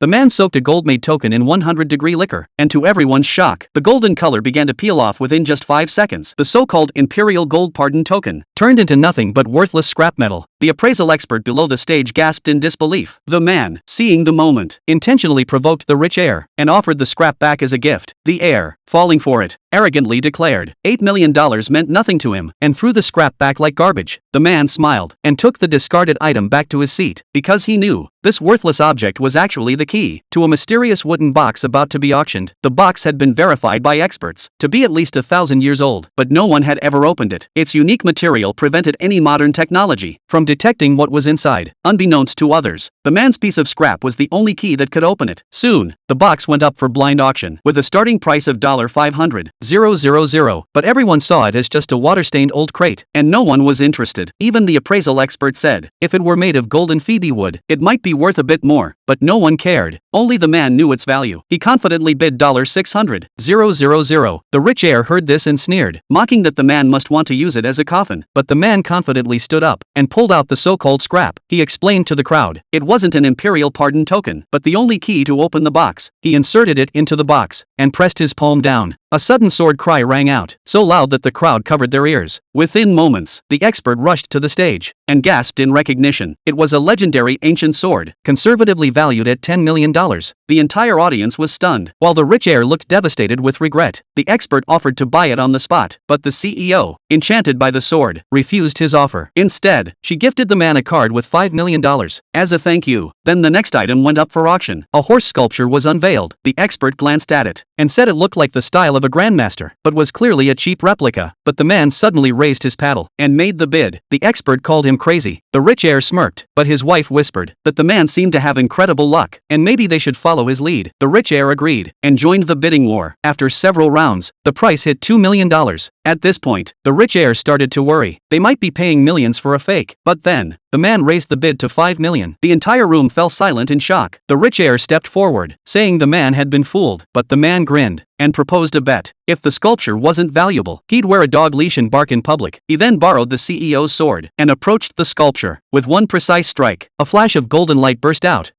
The man soaked a gold-made token in 100-degree liquor, and to everyone's shock, the golden color began to peel off within just 5 seconds. The so-called Imperial Gold Pardon token turned into nothing but worthless scrap metal. The appraisal expert below the stage gasped in disbelief. The man, seeing the moment, intentionally provoked the rich heir and offered the scrap back as a gift. The heir, falling for it, arrogantly declared $8 million meant nothing to him and threw the scrap back like garbage. The man smiled and took the discarded item back to his seat because he knew this worthless object was actually the key to a mysterious wooden box about to be auctioned. The box had been verified by experts to be at least 1,000 years old, but no one had ever opened it. Its unique material prevented any modern technology from detecting what was inside. Unbeknownst to others, the man's piece of scrap was the only key that could open it. Soon, the box went up for blind auction with a starting price of $500,000, but everyone saw it as just a water-stained old crate, and no one was interested. Even the appraisal expert said, if it were made of gold and phoebe wood, it might be worth a bit more, but no one cared. Only the man knew its value. He confidently bid $600,000. The rich heir heard this and sneered, mocking that the man must want to use it as a coffin. But the man confidently stood up and pulled out the so-called scrap. He explained to the crowd, it wasn't an Imperial Pardon token, but the only key to open the box. He inserted it into the box and pressed his palm down. A sudden sword cry rang out, so loud that the crowd covered their ears. Within moments, the expert rushed to the stage and gasped in recognition. It was a legendary ancient sword, conservatively valued at $10 million. The entire audience was stunned, while the rich heir looked devastated with regret. The expert offered to buy it on the spot, but the CEO, enchanted by the sword, refused his offer. Instead, she gifted the man a card with $5 million as a thank you. Then the next item went up for auction. A horse sculpture was unveiled. The expert glanced at it and said it looked like the style of a grandmaster, but was clearly a cheap replica. But the man suddenly raised his paddle and made the bid. The expert called him crazy. The rich heir smirked, but his wife whispered that the man seemed to have incredible luck, and maybe they should follow his lead. The rich heir agreed and joined the bidding war. After several rounds, the price hit $2 million. At this point, the rich heir started to worry. They might be paying millions for a fake. But then, the man raised the bid to $5 million. The entire room fell silent in shock. The rich heir stepped forward, saying the man had been fooled. But the man grinned and proposed a bet. If the sculpture wasn't valuable, he'd wear a dog leash and bark in public. He then borrowed the CEO's sword and approached the sculpture. With one precise strike, a flash of golden light burst out,